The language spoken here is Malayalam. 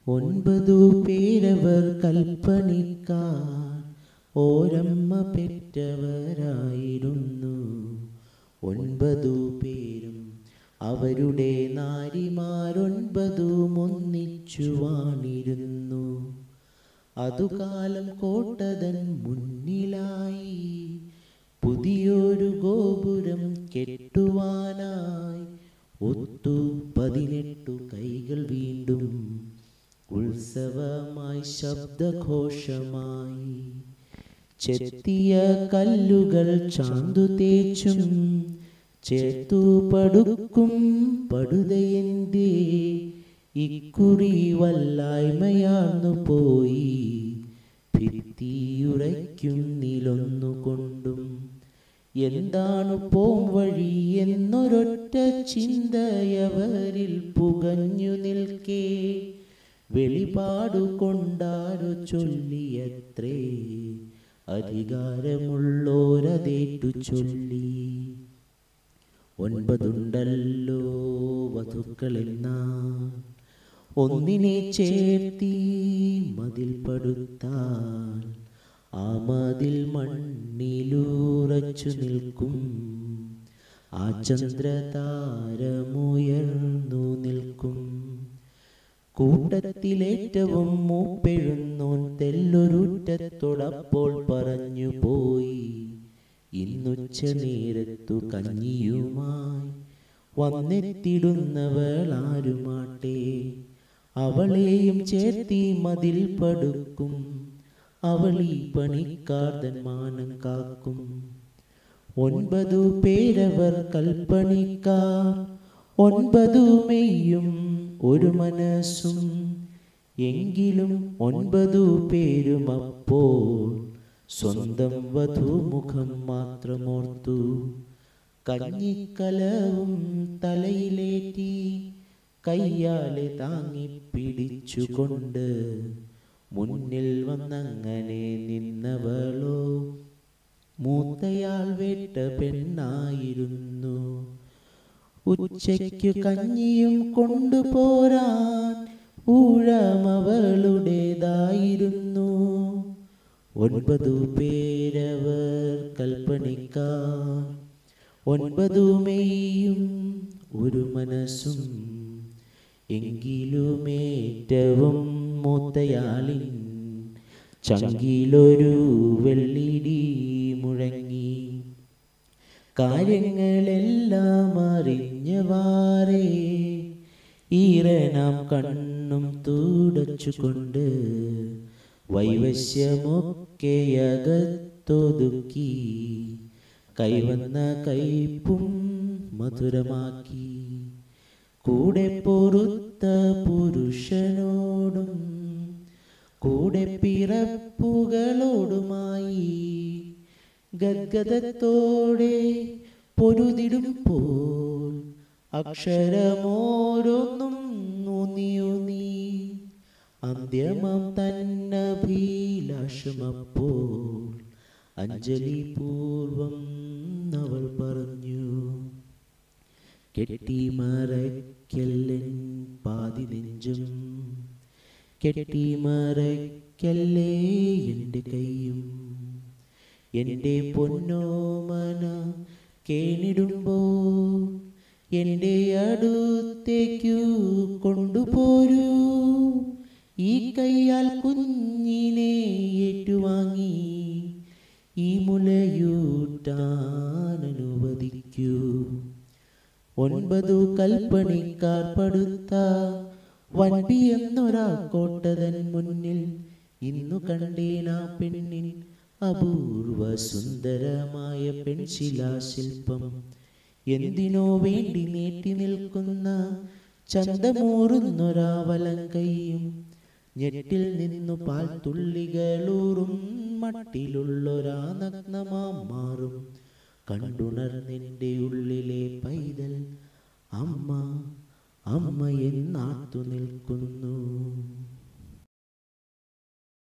9 പേരവർ കൽപ്പണിക്കാർ, ഓരമ്മ പെറ്റവരായിരുന്നു. 9 പേരും അവരുടെ നാരിമാരൊൻപതും ഒന്നിച്ചു വാണിരുന്നു. അതുകാലം കോട്ടതൻ മുന്നിലായി പുതിയൊരു ഗോപുരം കെട്ടുവാനായി ഒത്തു 18 കൈകൾ വീണ്ടും ഉത്സവമായി ശബ്ദഘോഷമായി. ചെത്തിയ കല്ലുകൾ ചാന്തു തേച്ചും ചേർത്തു പടുക്കും പടുതയെന്തേ ഇക്കുറി വല്ലായ്മയാർന്നു പോയി. ഭിത്തിയുറയ്ക്കുന്നിലൊന്നുകൊണ്ടും എന്താണ് പോം വഴി എന്നൊരൊറ്റ ചിന്തയവരിൽ പുകഞ്ഞു നിൽക്കേ, വെളിപാടു കൊണ്ടാരോ ചൊല്ലിയത്രേ, അധികാരമുള്ളോരതേറ്റു ചൊല്ലി. 9 ഉണ്ടല്ലോ വധുക്കളെന്നാൽ ഒന്നിനെ ചേർത്തി മതിൽ പടുത്താൽ ആ മതിൽ മണ്ണിലുറച്ചു നിൽക്കും. ആ ചന്ദ്രതാരമുയർന്നു നിൽക്കും. കൂട്ടത്തിലേറ്റവും മൂപ്പെഴുന്നോൻ തെല്ലൊരുറ്റത്തോടപ്പോൾ പറഞ്ഞു പോയി, ഇന്നുച്ച നേരത്തു കഞ്ഞിയുമായി വന്നെത്തിടുന്നവളാരുമാട്ടെ, അവളെയും ചേർത്തി മതിൽ പടുക്കും. അവളീ പണിക്കാർതൻ മാനം കാക്കും. 9 പേരവർ കൽപ്പണിക്കാർ, 9 മെയ്യും ഒരു മനസ്സും. എങ്കിലും 9 പേരും അപ്പോൾ സ്വന്തം വധുമുഖം മാത്രമോർത്തു. കഞ്ഞിക്കലവും തലയിലേറ്റി കയ്യാലെ താങ്ങി പിടിച്ചുകൊണ്ട് മുന്നിൽ വന്നങ്ങനെ നിന്നവളോ മൂത്തയാൾ വേട്ട പെണ്ണായിരുന്നു. ഉച്ചയ്ക്കു കഞ്ഞിയും കൊണ്ടുപോരാൻ ഊഴമവളുടേതായിരുന്നു. 9 പേരവർ കൽപ്പണിക്കാർ, 9 മെയ്യും ഒരു മനസ്സും. എങ്കിലുമേറ്റവും മൂത്തയാളിൻ ചങ്കിലൊരു വെള്ളിടി മുഴങ്ങി. കാര്യങ്ങളെല്ലാം അറിഞ്ഞവാറേ ഈറനാം കണ്ണും തുടച്ചുകൊണ്ട് വൈവശ്യമൊക്കെയകത്തൊതുക്കി കൈവന്ന കയ്പും മധുരമാക്കി. കൂടെ പൊറുത്ത പുരുഷനോടും കൂടെ പിറപ്പുകളോടുമായി ഗദ്ഗദത്തോടെ പൊരുതിടുമ്പോൾ അക്ഷരമോരോന്നും ഊന്നിയൂന്നി അന്ത്യമം തന്നഭിലാഷമപ്പോൾ അഞ്ജലി പൂർവം അവൾ പറഞ്ഞു. കെട്ടിമറയ്ക്കല്ലൻ പാതി നെഞ്ചും, കെട്ടിമറയ്ക്കല്ലേ എൻ്റെ കൈയും. എൻ്റെ പൊന്നോമന കേണിടുമ്പോൾ എൻ്റെ അടുത്തേക്കു കൊണ്ടുപോരൂ. ഈ കയ്യാൽ കുഞ്ഞിനെ ഏറ്റുവാങ്ങി ഈ മുലയൂട്ടാൻ അനുവദിക്കൂ. 9 കൽപ്പണിക്കാർ പടുത്ത വൻപി എന്നൊരാ കോട്ടതൻ മുന്നിൽ ഇന്നു കണ്ടേനാ പെണ്ണിൻ അപൂർവ സുന്ദരമായ പെൺശിലാശില്പം. എന്തിനോ വേണ്ടി നീട്ടി നിൽക്കുന്ന ചന്തമൂറുന്നൊരാ വലങ്കൈയും ഞെട്ടിൽ നിന്നു പാൽ തുള്ളികളൂറും മട്ടിലുള്ളൊരാ നഗ്നമാം മാറും കണ്ടുണർന്നെൻ്റെ ഉള്ളിലെ പൈതൽ അമ്മ അമ്മ എന്നാർത്തു നിൽക്കുന്നു.